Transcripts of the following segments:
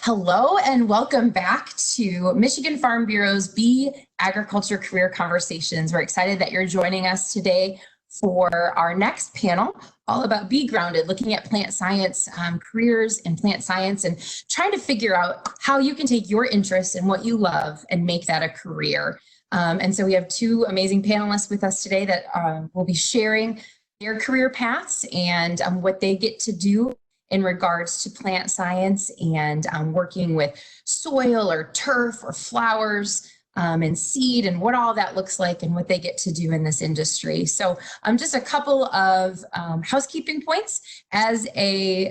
Hello and welcome back to Michigan Farm Bureau's Bee Agriculture Career Conversations. We're excited that you're joining us today for our next panel, all about bee grounded, looking at plant science, careers in plant science, and trying to figure out how you can take your interests and what you love and make that a career. And so we have two amazing panelists with us today that will be sharing their career paths and what they get to do in regards to plant science and working with soil or turf or flowers and seed and what all that looks like and what they get to do in this industry. So just a couple of housekeeping points. As a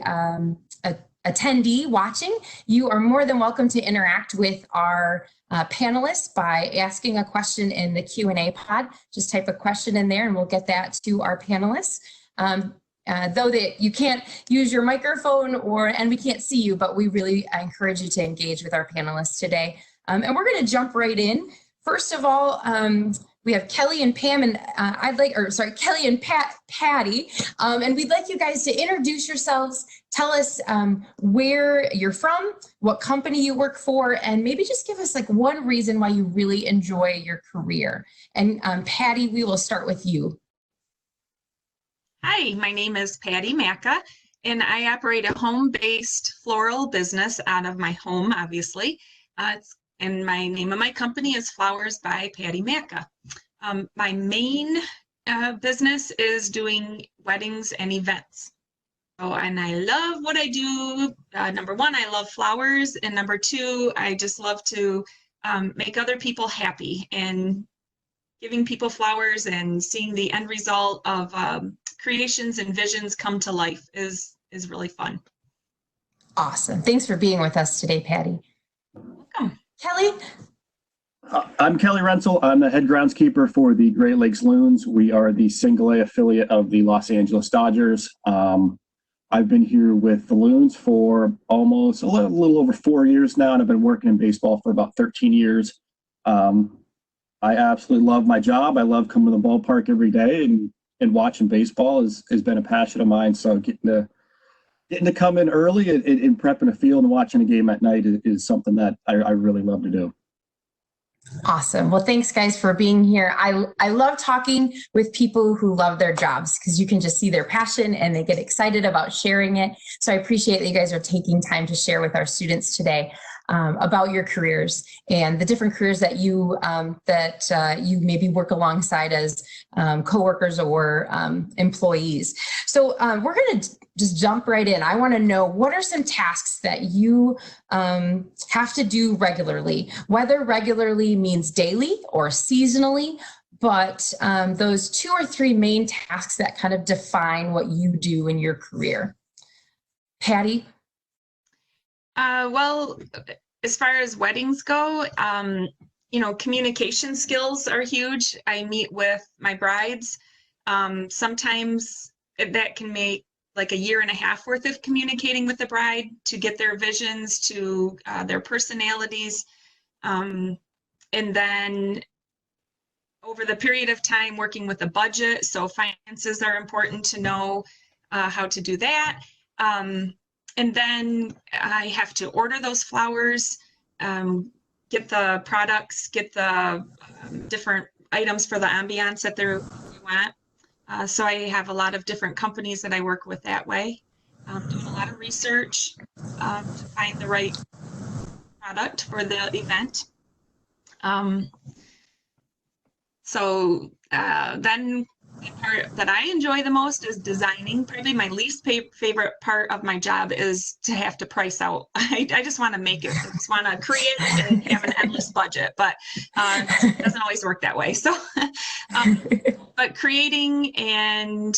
attendee watching, you are more than welcome to interact with our panelists by asking a question in the Q&A pod. Just type a question in there and we'll get that to our panelists. Though that you can't use your microphone and we can't see you, but we really encourage you to engage with our panelists today. And we're going to jump right in. First of all, we have Kelly and Pam and Kelly and Patty. And we'd like you guys to introduce yourselves, tell us where you're from, what company you work for, and maybe just give us like one reason why you really enjoy your career. And Patty, we will start with you. Hi, my name is Patty Macha, and I operate a home-based floral business out of my home, obviously. And my name of my company is Flowers by Patty Macha. My main business is doing weddings and events. And I love what I do. Number one, I love flowers. And number two, I just love to make other people happy. And giving people flowers and seeing the end result of creations and visions come to life is really fun. Awesome. Thanks for being with us today, Patty. Welcome. Kelly? I'm Kelly Rensel. I'm the head groundskeeper for the Great Lakes Loons. We are the single A affiliate of the Los Angeles Dodgers. I've been here with the Loons for almost a little over 4 years now, and I've been working in baseball for about 13 years. I absolutely love my job. I love coming to the ballpark every day, and watching baseball has been a passion of mine. So getting to come in early and prepping a field and watching a game at night is something that I really love to do. Awesome. Well, thanks guys for being here. I love talking with people who love their jobs because you can just see their passion and they get excited about sharing it. So I appreciate that you guys are taking time to share with our students today about your careers and the different careers that you maybe work alongside as coworkers or employees. So we're going to just jump right in. I want to know, what are some tasks that you have to do regularly, whether regularly means daily or seasonally, but those 2 or 3 main tasks that kind of define what you do in your career. Patty? Well, as far as weddings go, communication skills are huge. I meet with my brides. Sometimes that can make like a 1.5 years worth of communicating with the bride to get their visions, to their personalities. And then over the period of time working with a budget, so finances are important to know how to do that. And then I have to order those flowers, get the products, get the different items for the ambiance that they want. So I have a lot of different companies that I work with that way. Doing a lot of research to find the right product for the event. Then the part that I enjoy the most is designing. Probably my least favorite part of my job is to have to price out. I just want to make it. I just want to create and have an endless budget, but it doesn't always work that way. So, but creating and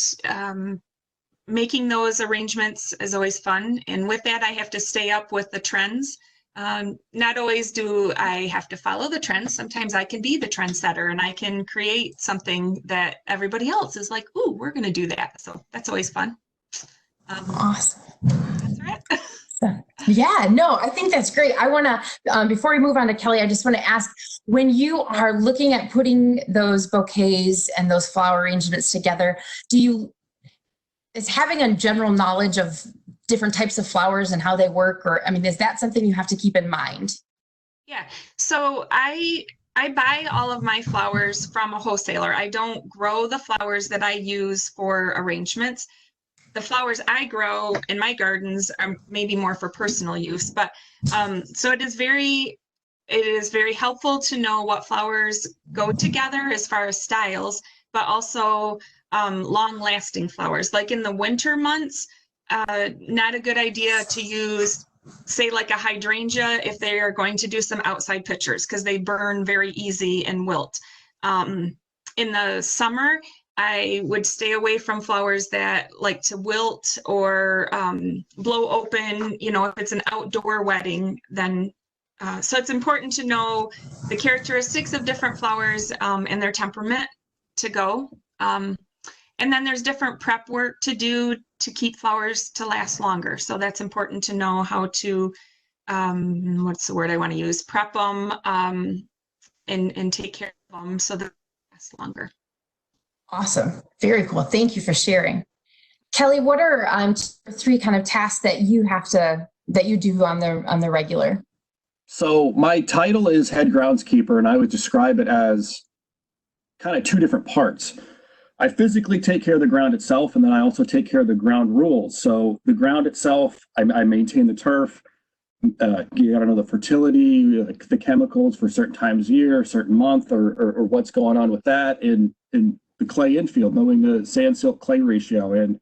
making those arrangements is always fun. And with that, I have to stay up with the trends. Not always do I have to follow the trends. Sometimes I can be the trendsetter and I can create something that everybody else is like, ooh, we're going to do that. So that's always fun. Awesome. That's right. Yeah, no, I think that's great. I want to, before we move on to Kelly, I just want to ask, when you are looking at putting those bouquets and those flower arrangements together, is having a general knowledge of different types of flowers and how they work? Or, I mean, is that something you have to keep in mind? Yeah, so I buy all of my flowers from a wholesaler. I don't grow the flowers that I use for arrangements. The flowers I grow in my gardens are maybe more for personal use, but so it is very helpful to know what flowers go together as far as styles, but also long-lasting flowers. Like in the winter months, not a good idea to use, say, like a hydrangea if they are going to do some outside pictures, because they burn very easy and wilt. In the summer, I would stay away from flowers that like to wilt or blow open. You know, if it's an outdoor wedding, then so it's important to know the characteristics of different flowers and their temperament to go. And then there's different prep work to do to keep flowers to last longer. So that's important to know how to, what's the word I want to use? Prep them and take care of them so that they last longer. Awesome. Very cool. Thank you for sharing. Kelly, what are 3 kind of tasks that you do on the regular? So my title is head groundskeeper, and I would describe it as kind of 2 different parts. I physically take care of the ground itself, and then I also take care of the ground rules. So the ground itself, I maintain the turf. You gotta know the fertility, the chemicals for certain times of year, certain month, or what's going on with that. In the clay infield, knowing the sand silt clay ratio and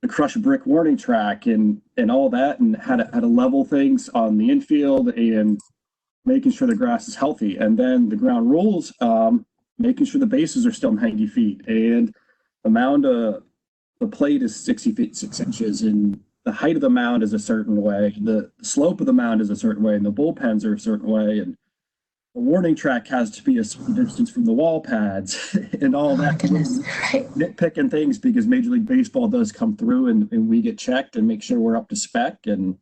the crushed brick warning track and all that, and how to level things on the infield and making sure the grass is healthy. And then the ground rules, making sure the bases are still 90 feet and the mound, the plate is 60 feet 6 inches, and the height of the mound is a certain way, the slope of the mound is a certain way, and the bullpens are a certain way, and the warning track has to be a certain distance from the wall pads and all that. Right. Nitpicking things, because Major League Baseball does come through and we get checked and make sure we're up to spec, and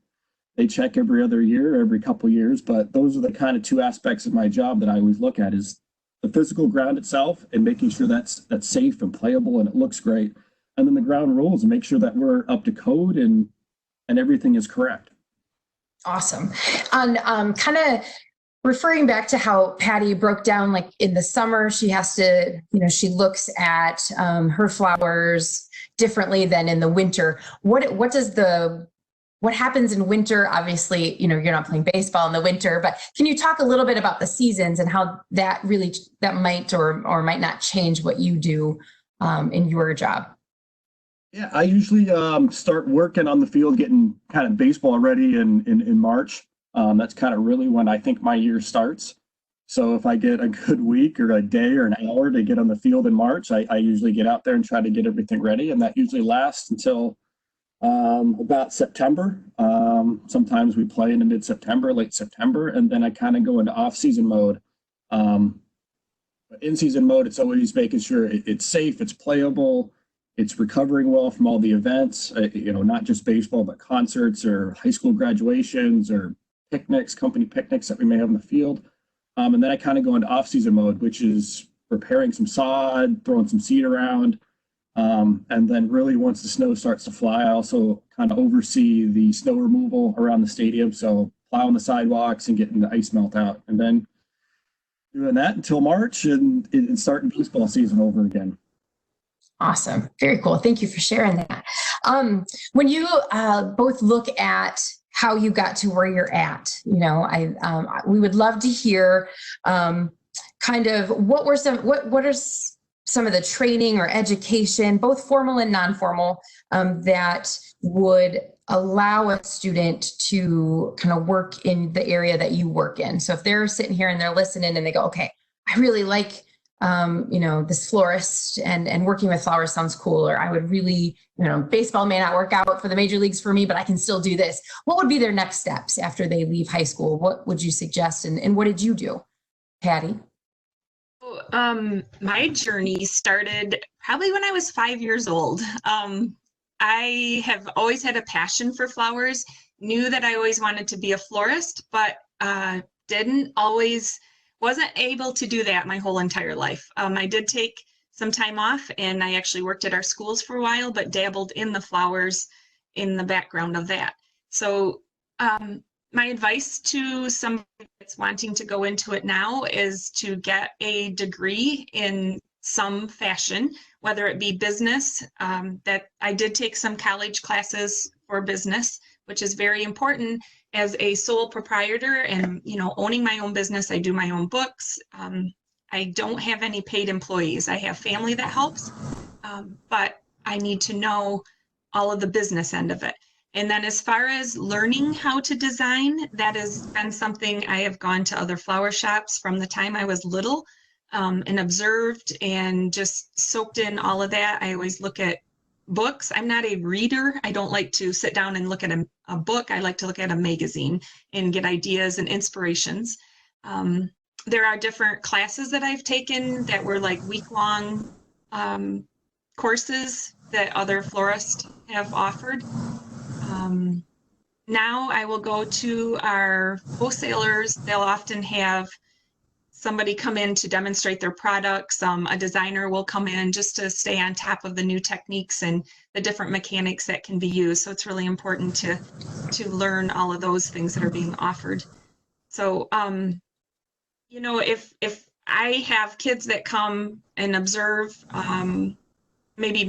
they check every other year, every couple of years. But those are the kind of 2 aspects of my job that I always look at, is the physical ground itself and making sure that's safe and playable and it looks great. And then the ground rules, and make sure that we're up to code and everything is correct. Awesome. On kind of referring back to how Patty broke down, like in the summer, she has to, she looks at her flowers differently than in the winter. What happens in winter? Obviously, you're not playing baseball in the winter, but can you talk a little bit about the seasons and how that might or might not change what you do in your job? Yeah, I usually start working on the field, getting kind of baseball ready in March. That's kind of really when I think my year starts. So if I get a good week or a day or an hour to get on the field in March, I usually get out there and try to get everything ready. And that usually lasts until about September. Sometimes we play into mid-September, late September, and then I kind of go into off-season mode. In-season mode, it's always making sure it's safe, it's playable, it's recovering well from all the events, not just baseball, but concerts or high school graduations or picnics, company picnics that we may have in the field. And then I kind of go into off-season mode, which is preparing some sod, throwing some seed around. And then really once the snow starts to fly, I also kind of oversee the snow removal around the stadium. So plowing the sidewalks and getting the ice melt out, and then doing that until March and starting baseball season over again. Awesome. Very cool. Thank you for sharing that. When you both look at how you got to where you're at, we would love to hear kind of what are some of the training or education, both formal and non-formal, that would allow a student to kind of work in the area that you work in. So if they're sitting here and they're listening and they go, okay, I really like this florist and working with flowers sounds cool, or I would really, baseball may not work out for the major leagues for me, but I can still do this. What would be their next steps after they leave high school? What would you suggest? And what did you do, Patty? My journey started probably when I was 5 years old. I have always had a passion for flowers, knew that I always wanted to be a florist, but wasn't able to do that my whole entire life. I did take some time off and I actually worked at our schools for a while, but dabbled in the flowers in the background of that. So my advice to somebody that's wanting to go into it now is to get a degree in some fashion, whether it be business. That I did take some college classes for business, which is very important as a sole proprietor and, you know, owning my own business. I do my own books. I don't have any paid employees. I have family that helps, but I need to know all of the business end of it. And then as far as learning how to design, that has been something I have gone to other flower shops from the time I was little, and observed and just soaked in all of that. I always look at books. I'm not a reader. I don't like to sit down and look at a book. I like to look at a magazine and get ideas and inspirations. There are different classes that I've taken that were like week-long courses that other florists have offered. Now I will go to our wholesalers. They'll often have somebody come in to demonstrate their products. A designer will come in just to stay on top of the new techniques and the different mechanics that can be used. So it's really important to learn all of those things that are being offered. So, you know, if I have kids that come and observe, maybe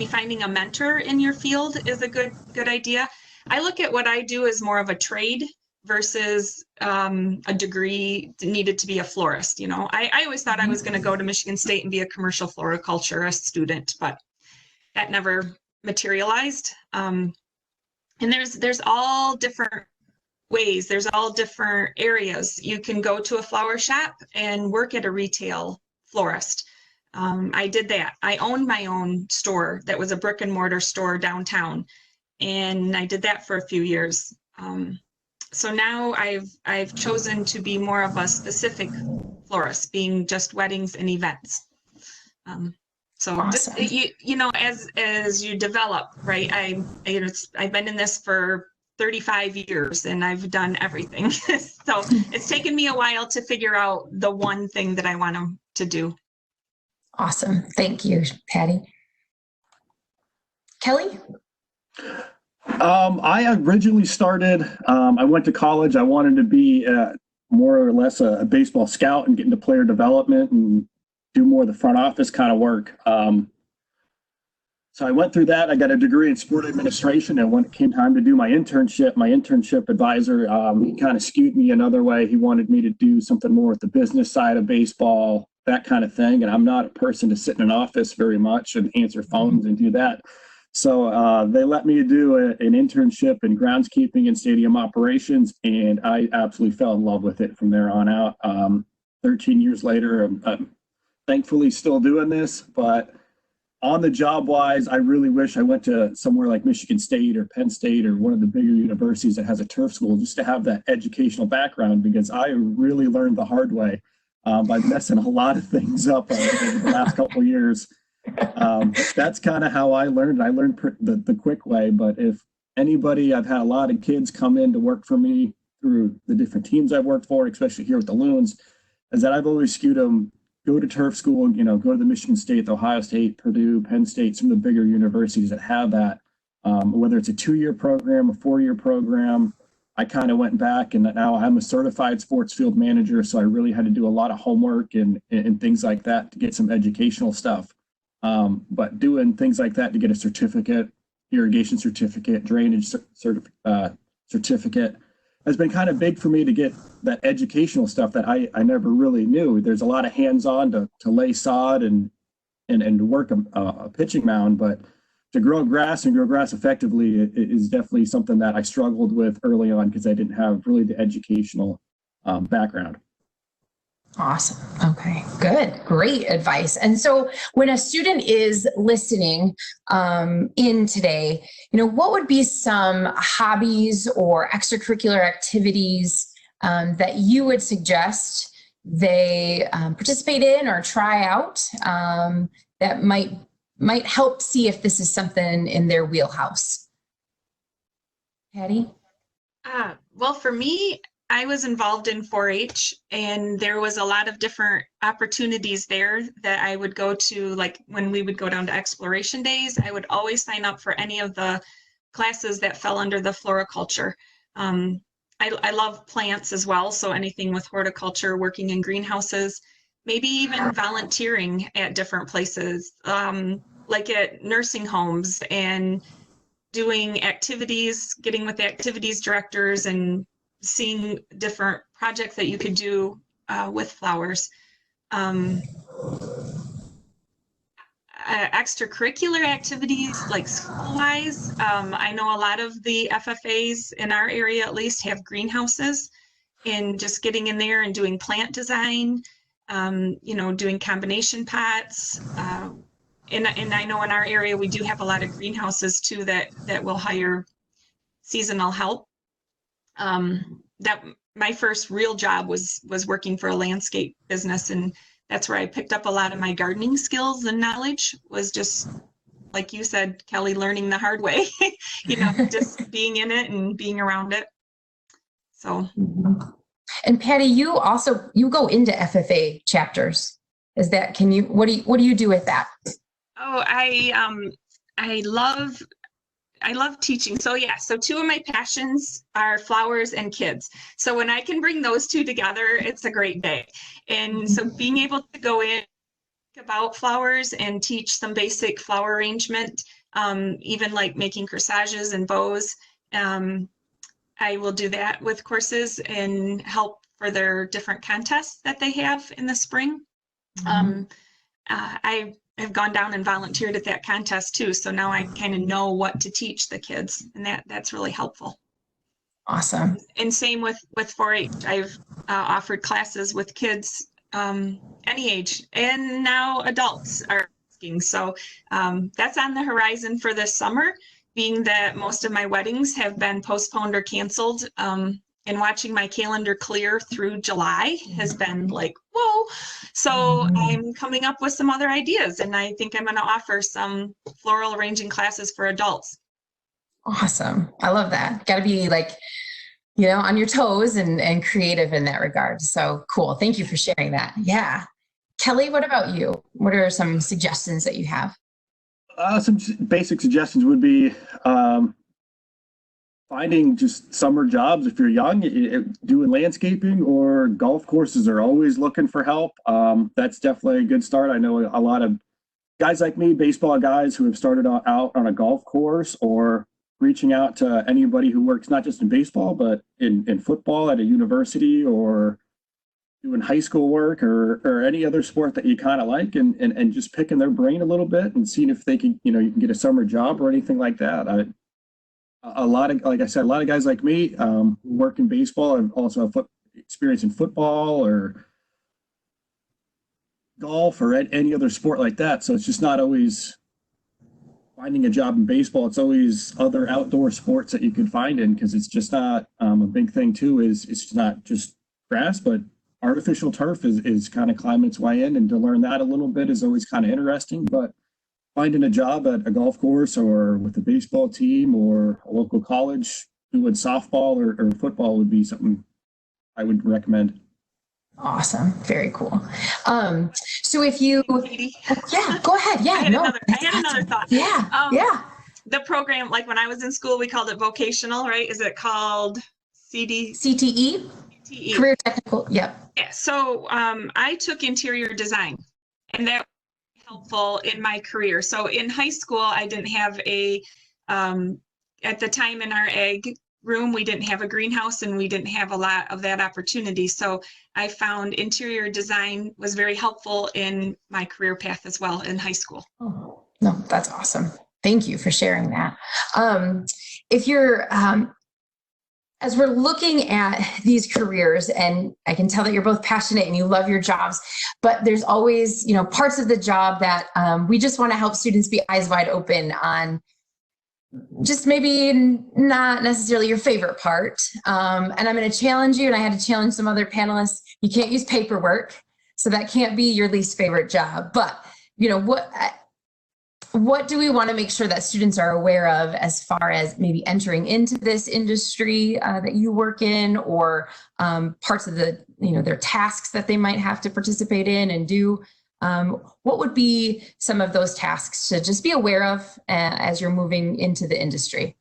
finding a mentor in your field is a good idea. I look at what I do as more of a trade versus a degree needed to be a florist. You know, I always thought I was going to go to Michigan State and be a commercial floriculturist student, but that never materialized. And there's all different ways. There's all different areas. You can go to a flower shop and work at a retail florist. I did that. I owned my own store that was a brick and mortar store downtown, and I did that for a few years. So now I've chosen to be more of a specific florist, being just weddings and events. So Awesome. just, you know, as you develop, right? I've been in this for 35 years and I've done everything. So it's taken me a while to figure out the one thing that I want to do. Awesome. Thank you, Patty. Kelly? I originally started, I went to college. I wanted to be more or less a baseball scout and get into player development and do more of the front office kind of work. So I went through that. I got a degree in sport administration, and when it came time to do my internship advisor, he kind of skewed me another way. He wanted me to do something more with the business side of baseball, that kind of thing. And I'm not a person to sit in an office very much and answer phones and do that. So they let me do an internship in groundskeeping and stadium operations, and I absolutely fell in love with it from there on out. 13 years later, I'm thankfully still doing this, but on the job wise, I really wish I went to somewhere like Michigan State or Penn State or one of the bigger universities that has a turf school just to have that educational background, because I really learned the hard way by messing a lot of things up over the last couple of years. That's kind of how I learned. I learned the quick way, but if anybody, I've had a lot of kids come in to work for me through the different teams I've worked for, especially here with the Loons, is that I've always skewed them, go to turf school, you know, go to the Michigan State, the Ohio State, Purdue, Penn State, some of the bigger universities that have that, whether it's a 2-year program, a 4-year program. I kind of went back, and now I'm a certified sports field manager, so I really had to do a lot of homework and things like that to get some educational stuff. But doing things like that to get a certificate, irrigation certificate, drainage certificate, has been kind of big for me to get that educational stuff that I never really knew. There's a lot of hands-on to lay sod and work a pitching mound, but to grow grass and grow grass effectively is definitely something that I struggled with early on because I didn't have really the educational background. Awesome. Okay, good. Great advice. And so when a student is listening in today, you know, what would be some hobbies or extracurricular activities that you would suggest they participate in or try out that might help see if this is something in their wheelhouse? Patty? Well, for me, I was involved in 4-H, and there was a lot of different opportunities there that I would go to. Like when we would go down to exploration days, I would always sign up for any of the classes that fell under the floriculture. I love plants as well, so anything with horticulture, working in greenhouses, maybe even volunteering at different places, like at nursing homes, and doing activities, getting with the activities directors and seeing different projects that you could do with flowers. Extracurricular activities like school-wise, I know a lot of the FFAs in our area at least have greenhouses, and just getting in there and doing plant design, doing combination pots. And I know in our area we do have a lot of greenhouses too that will hire seasonal help. That my first real job was working for a landscape business, and that's where I picked up a lot of my gardening skills and knowledge, was just, like you said, Kelly, learning the hard way, just being in it and being around it. So. And Patty, you go into FFA chapters. What do you do with that? Oh, I love teaching. So yeah, so two of my passions are flowers and kids. So when I can bring those two together, it's a great day. And so being able to go in about flowers and teach some basic flower arrangement, even like making corsages and bows, I will do that with courses and help for their different contests that they have in the spring. I have gone down and volunteered at that contest too, so now I kind of know what to teach the kids, and that's really helpful. Awesome. And same with 4-H. I've offered classes with kids any age, and now adults are asking. So that's on the horizon for this summer, being that most of my weddings have been postponed or canceled. And watching my calendar clear through July has been like, whoa. So I'm coming up with some other ideas, and I think I'm going to offer some floral arranging classes for adults. Awesome. I love that. Got to be on your toes and creative in that regard. So cool. Thank you for sharing that. Yeah. Kelly, what about you? What are some suggestions that you have? Some basic suggestions would be finding just summer jobs if you're young, doing landscaping, or golf courses are always looking for help. That's definitely a good start. I know a lot of guys like me, baseball guys, who have started out on a golf course, or reaching out to anybody who works not just in baseball, but in football at a university, or doing high school work, or any other sport that you kind of like, and just picking their brain a little bit and seeing if they can, you can get a summer job or anything like that. Like I said, a lot of guys like me who work in baseball and also have experience in football or golf or any other sport like that. So it's just not always finding a job in baseball. It's always other outdoor sports that you can find in, because it's just not a big thing too. It's not just grass, but artificial turf is kind of climbing its way in, and to learn that a little bit is always kind of interesting. But finding a job at a golf course or with a baseball team or a local college doing softball or football would be something I would recommend. Awesome. Very cool. So if you, yeah, go ahead. Yeah, I had another thought. Yeah. The program, like when I was in school, we called it vocational, right? Is it called CTE? CTE. Career technical. Yep. Yeah. So I took interior design, and that helpful in my career. So in high school, I didn't have at the time in our ag room, we didn't have a greenhouse, and we didn't have a lot of that opportunity. So I found interior design was very helpful in my career path as well in high school. Oh, no, that's awesome. Thank you for sharing that. If you're, as we're looking at these careers, and I can tell that you're both passionate and you love your jobs, but there's always, parts of the job that we just want to help students be eyes wide open on, just maybe not necessarily your favorite part. And I'm going to challenge you, and I had to challenge some other panelists. You can't use paperwork, so that can't be your least favorite job. But, what do we want to make sure that students are aware of as far as maybe entering into this industry that you work in, or parts of the, their tasks that they might have to participate in and do? What would be some of those tasks to just be aware of as you're moving into the industry?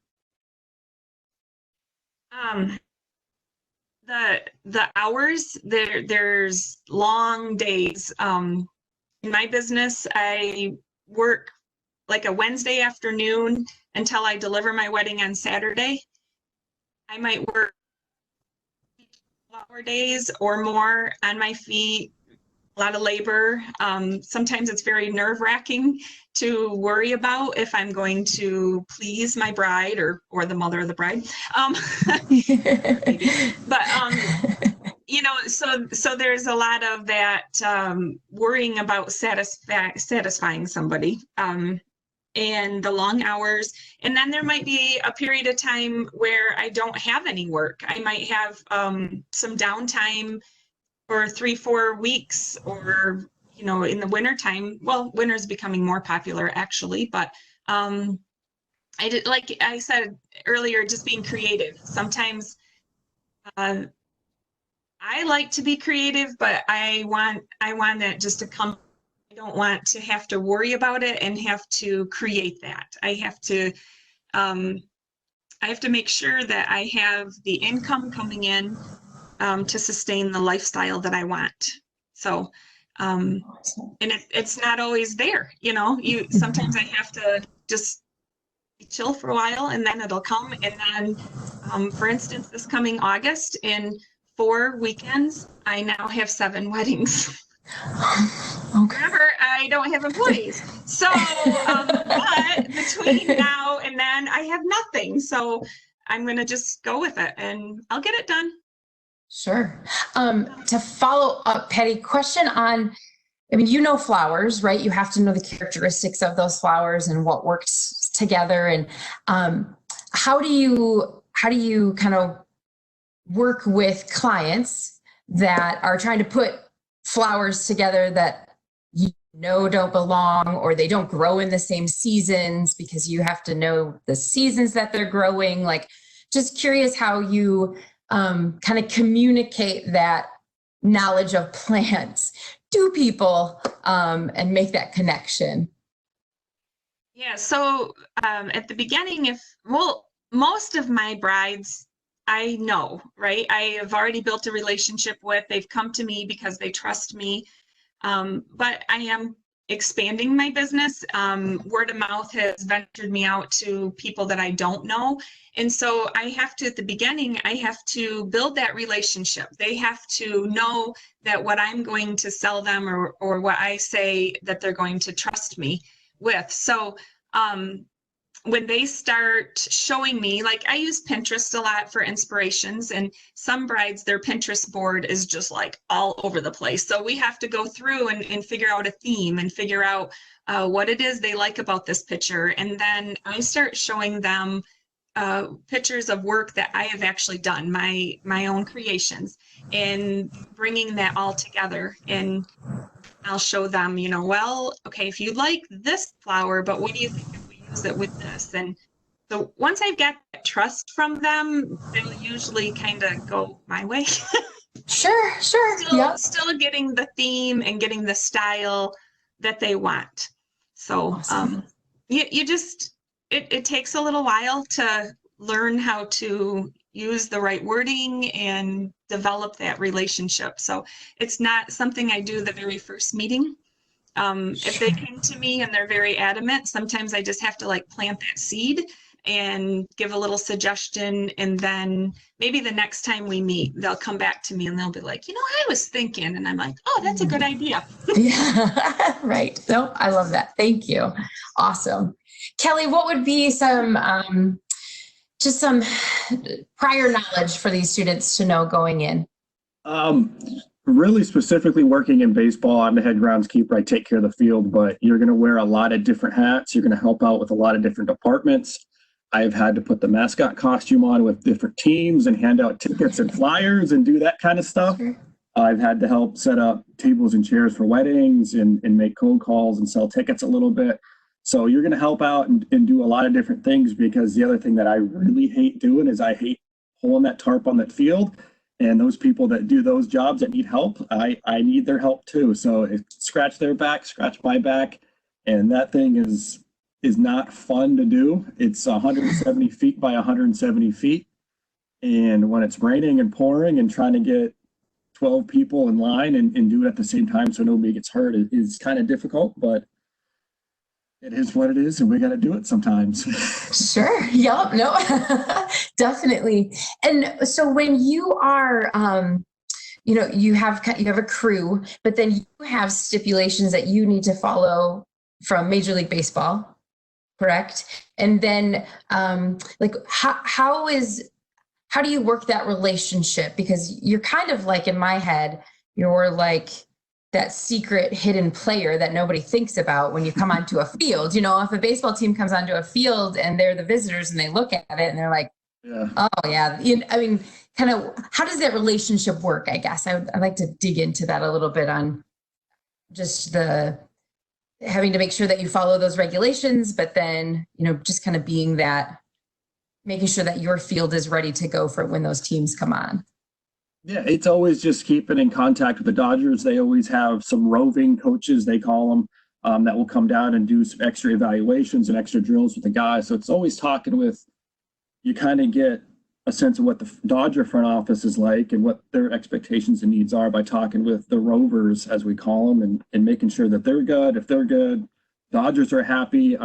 The hours, there's long days. In my business, I work like a Wednesday afternoon until I deliver my wedding on Saturday. I might work 12-hour days or more on my feet, a lot of labor. Sometimes it's very nerve-wracking to worry about if I'm going to please my bride or the mother of the bride. So there's a lot of that worrying about satisfying somebody. And the long hours. And then there might be a period of time where I don't have any work. I might have some downtime for 3-4 weeks, or, in the winter time. Well, winter's becoming more popular actually, but I did, like I said earlier, just being creative. Sometimes I like to be creative, but I want it just to come. I don't want to have to worry about it and have to create that. I have to make sure that I have the income coming in to sustain the lifestyle that I want. So, and it's not always there, sometimes I have to just chill for a while and then it'll come. And then, for instance, this coming August, in 4 weekends, I now have 7 weddings. Okay. Remember, I don't have employees. So, but between now and then, I have nothing. So I'm going to just go with it and I'll get it done. Sure. To follow up, Patty, question on, flowers, right? You have to know the characteristics of those flowers and what works together. And how do you kind of work with clients that are trying to put flowers together that don't belong, or they don't grow in the same seasons, because you have to know the seasons that they're growing? Like, just curious how you kind of communicate that knowledge of plants to people and make that connection. Yeah, so at the beginning, most of my brides I know, right? I have already built a relationship with. They've come to me because they trust me. But I am expanding my business. Word of mouth has ventured me out to people that I don't know. And so I have to, at the beginning, I have to build that relationship. They have to know that what I'm going to sell them, or what I say, that they're going to trust me with. So when they start showing me, like, I use Pinterest a lot for inspirations, and some brides, their Pinterest board is just like all over the place. So we have to go through and figure out a theme and figure out what it is they like about this picture. And then I start showing them pictures of work that I have actually done, my own creations, and bringing that all together. And I'll show them, well, okay, if you like this flower, but what do you think if we use it with this? And so once I've got that trust from them, they'll usually kind of go my way. Sure. Still getting the theme and getting the style that they want. So awesome. It takes a little while to learn how to use the right wording and develop that relationship. So it's not something I do the very first meeting. If they came to me and they're very adamant, sometimes I just have to plant that seed and give a little suggestion. And then maybe the next time we meet, they'll come back to me and they'll be like, I was thinking, and I'm like, oh, that's a good idea. Yeah, right. No, I love that. Thank you. Awesome. Kelly, what would be some prior knowledge for these students to know going in? Really specifically working in baseball, I'm the head groundskeeper. I take care of the field, but you're going to wear a lot of different hats. You're going to help out with a lot of different departments. I've had to put the mascot costume on with different teams and hand out tickets and flyers and do that kind of stuff. Sure. I've had to help set up tables and chairs for weddings and make cold calls and sell tickets a little bit. So you're going to help out and do a lot of different things, because the other thing that I really hate doing is I hate pulling that tarp on that field. And those people that do those jobs that need help, I need their help too. So scratch their back, scratch my back. And that thing is not fun to do. It's 170 feet by 170 feet. And when it's raining and pouring and trying to get 12 people in line and do it at the same time so nobody gets hurt is kind of difficult, but it is what it is, and we got to do it sometimes. Sure. Yep. No, definitely. And so when you are, you have a crew, but then you have stipulations that you need to follow from Major League Baseball, correct? And then, how do you work that relationship? Because you're kind of like, in my head, you're like that secret hidden player that nobody thinks about when you come onto a field. If a baseball team comes onto a field and they're the visitors and they look at it and they're like, yeah. Oh yeah. Kind of, how does that relationship work? I guess I'd like to dig into that a little bit on just the having to make sure that you follow those regulations, but then, just kind of being that, making sure that your field is ready to go for when those teams come on. Yeah, it's always just keeping in contact with the Dodgers. They always have some roving coaches, they call them, that will come down and do some extra evaluations and extra drills with the guys. So it's always talking with, you kind of get a sense of what the Dodger front office is like and what their expectations and needs are by talking with the rovers, as we call them, and making sure that they're good. If they're good, Dodgers are happy.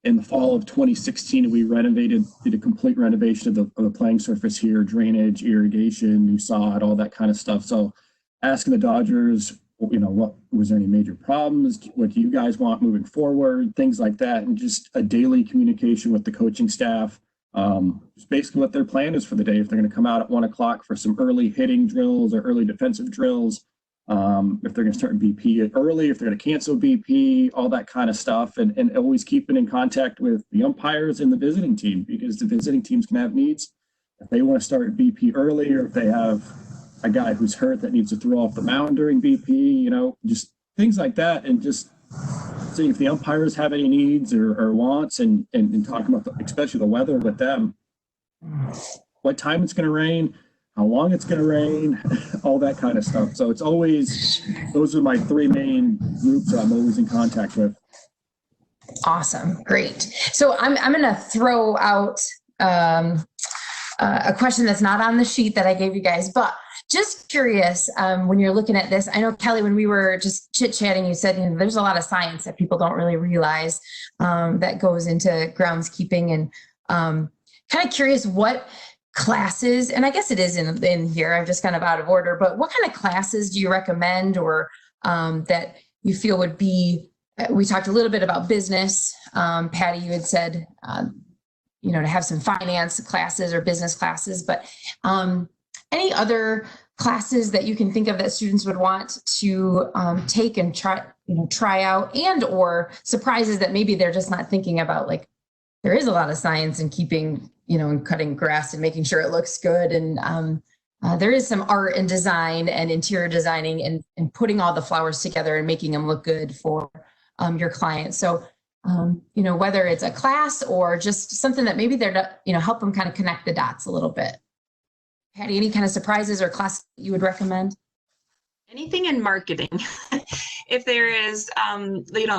In the fall of 2016, we did a complete renovation of the playing surface here, drainage, irrigation, new sod, all that kind of stuff. So asking the Dodgers, what was there any major problems? What do you guys want moving forward? Things like that. And just a daily communication with the coaching staff. Just basically what their plan is for the day. If they're going to come out at 1 o'clock for some early hitting drills or early defensive drills, if they're going to start BP early, if they're going to cancel BP, all that kind of stuff, and always keeping in contact with the umpires and the visiting team, because the visiting teams can have needs. If they want to start BP early, or if they have a guy who's hurt that needs to throw off the mound during BP, just things like that, and just seeing if the umpires have any needs or wants, and talking about especially the weather with them, what time it's going to rain, how long it's going to rain, all that kind of stuff. So it's always, those are my three main groups that I'm always in contact with. Awesome. Great. So I'm going to throw out a question that's not on the sheet that I gave you guys, but just curious, when you're looking at this, I know, Kelly, when we were just chit-chatting, you said, there's a lot of science that people don't really realize that goes into groundskeeping, and kind of curious what classes, and I guess it is in here, I'm just kind of out of order, but what kind of classes do you recommend, or that you feel would be, we talked a little bit about business. Patty, you had said, to have some finance classes or business classes, but any other classes that you can think of that students would want to take and try out, and or surprises that maybe they're just not thinking about, like there is a lot of science in keeping, and cutting grass and making sure it looks good. And there is some art and design and interior designing and putting all the flowers together and making them look good for your client. So, whether it's a class or just something that maybe they're, help them kind of connect the dots a little bit. Patty, any kind of surprises or classes you would recommend? Anything in marketing. If there is,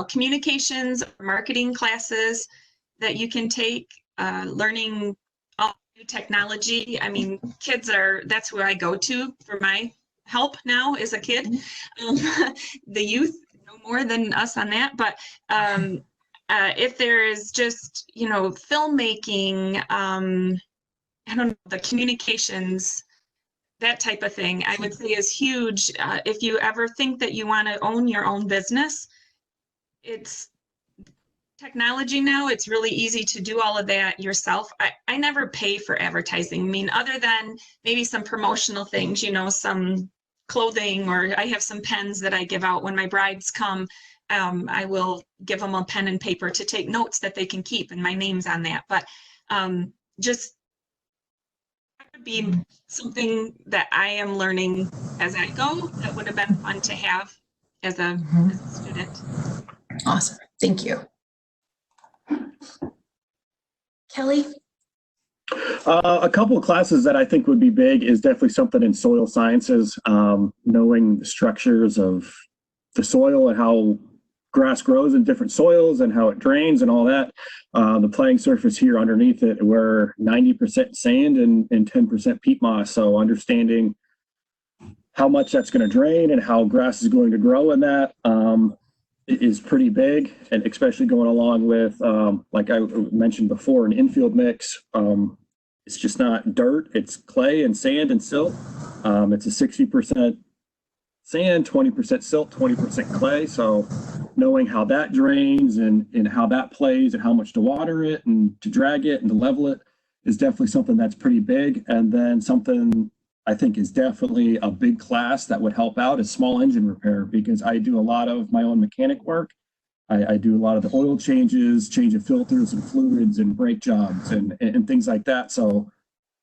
communications or marketing classes that you can take, learning all new technology. I mean, that's where I go to for my help now as a kid. The youth know more than us on that, but if there is just, filmmaking, I don't know, the communications, that type of thing, I would say is huge. If you ever think that you want to own your own business, it's technology now, it's really easy to do all of that yourself. I never pay for advertising. I mean, other than maybe some promotional things, some clothing, or I have some pens that I give out when my brides come. I will give them a pen and paper to take notes that they can keep, and my name's on that. But just that would be something that I am learning as I go that would have been fun to have as a student. Awesome. Thank you. Kelly? A couple of classes that I think would be big is definitely something in soil sciences, knowing the structures of the soil and how grass grows in different soils and how it drains and all that. The playing surface here underneath it, we're 90% sand and 10% peat moss. So understanding how much that's going to drain and how grass is going to grow in that is pretty big, and especially going along with, like I mentioned before, an infield mix. It's just not dirt, it's clay and sand and silt. It's a 60% sand, 20% silt, 20% clay. So knowing how that drains and how that plays and how much to water it and to drag it and to level it is definitely something that's pretty big. And then something I think is definitely a big class that would help out is small engine repair, because I do a lot of my own mechanic work. I do a lot of the oil changes, change of filters and fluids and brake jobs and things like that. So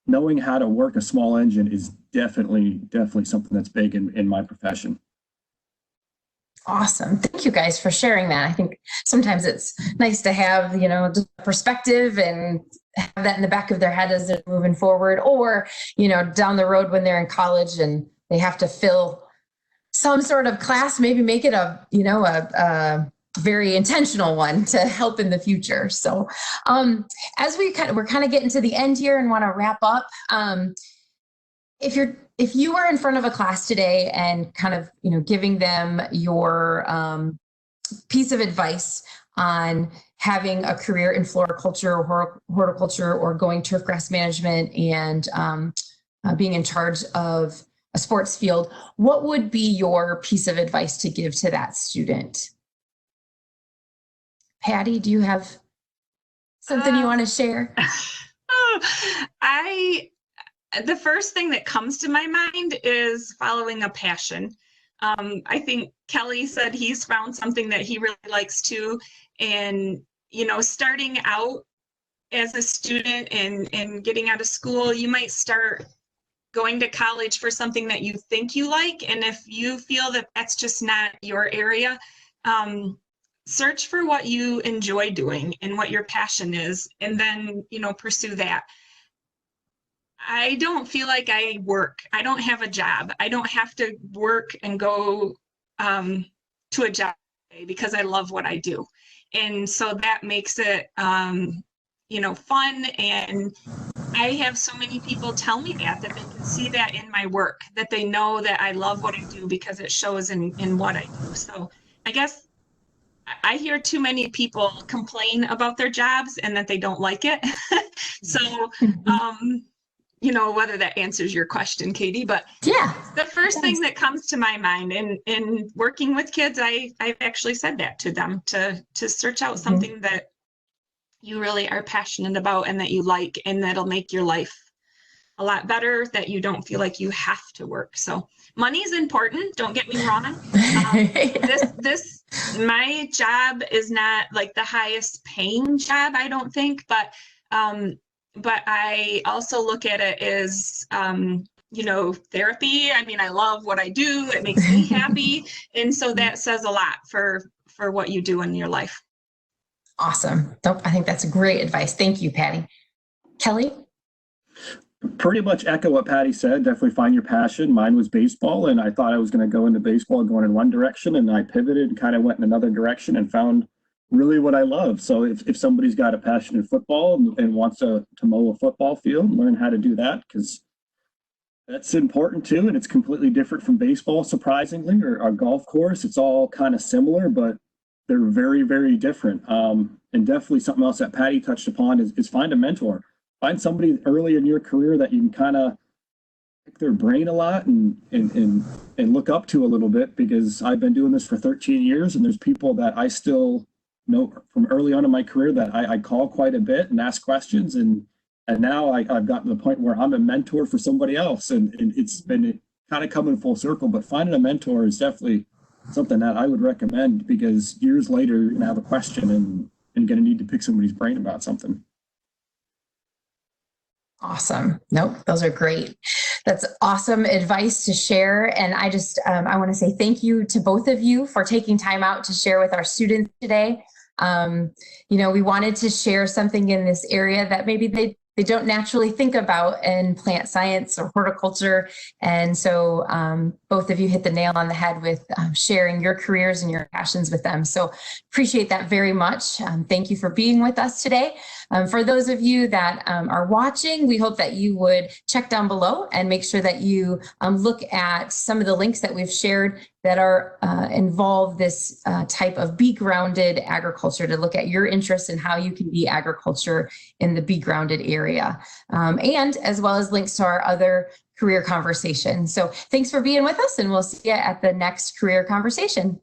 knowing how to work a small engine is definitely something that's big in my profession. Awesome. Thank you guys for sharing that. I think sometimes it's nice to have, just perspective and have that in the back of their head as they're moving forward, or, down the road when they're in college and they have to fill some sort of class, maybe make it a very intentional one to help in the future. So as we're kind of getting to the end here and want to wrap up, if you were in front of a class today and kind of, giving them your piece of advice on having a career in floriculture or horticulture or going turfgrass management and being in charge of a sports field, what would be your piece of advice to give to that student? Patty, do you have something you want to share? The first thing that comes to my mind is following a passion. I think Kelly said he's found something that he really likes too. And, starting out as a student and getting out of school, you might start going to college for something that you think you like. And if you feel that that's just not your area, search for what you enjoy doing and what your passion is, and then, pursue that. I don't feel like I work. I don't have a job. I don't have to work and go to a job because I love what I do. And so that makes it, fun. And I have so many people tell me that they can see that in my work, that they know that I love what I do because it shows in what I do. So I guess I hear too many people complain about their jobs and that they don't like it. So, whether that answers your question, Katie, but yeah, the first thing that comes to my mind in working with kids, I've actually said that to them, to search out something that you really are passionate about and that you like, and that'll make your life a lot better, that you don't feel like you have to work. So money is important. Don't get me wrong. My job is not like the highest paying job, I don't think, but I also look at it as, therapy. I mean, I love what I do. It makes me happy. And so that says a lot for what you do in your life. Awesome. Nope, I think that's great advice. Thank you, Patty. Kelly? Pretty much echo what Patty said. Definitely find your passion. Mine was baseball, and I thought I was going to go into baseball going in one direction, and I pivoted and kind of went in another direction and found really what I love. So if somebody's got a passion in football and wants to mow a football field, learn how to do that, because that's important too. And it's completely different from baseball, surprisingly, or a golf course. It's all kind of similar, but they're very, very different. And definitely something else that Patty touched upon is find a mentor. Find somebody early in your career that you can kind of pick their brain a lot and look up to a little bit, because I've been doing this for 13 years and there's people that I still know from early on in my career that I call quite a bit and ask questions. And now I've gotten to the point where I'm a mentor for somebody else, and it's been kind of coming full circle. But finding a mentor is definitely something that I would recommend, because years later you're going to have a question and going to need to pick somebody's brain about something. Awesome. Nope, those are great. That's awesome advice to share. And I just, I want to say thank you to both of you for taking time out to share with our students today. We wanted to share something in this area that maybe they don't naturally think about in plant science or horticulture. And so both of you hit the nail on the head with sharing your careers and your passions with them. So appreciate that very much. Thank you for being with us today. For those of you that are watching, we hope that you would check down below and make sure that you look at some of the links that we've shared that are involve this type of bee grounded agriculture, to look at your interests and how you can be agriculture in the bee grounded area, and as well as links to our other career conversations. So thanks for being with us, and we'll see you at the next career conversation.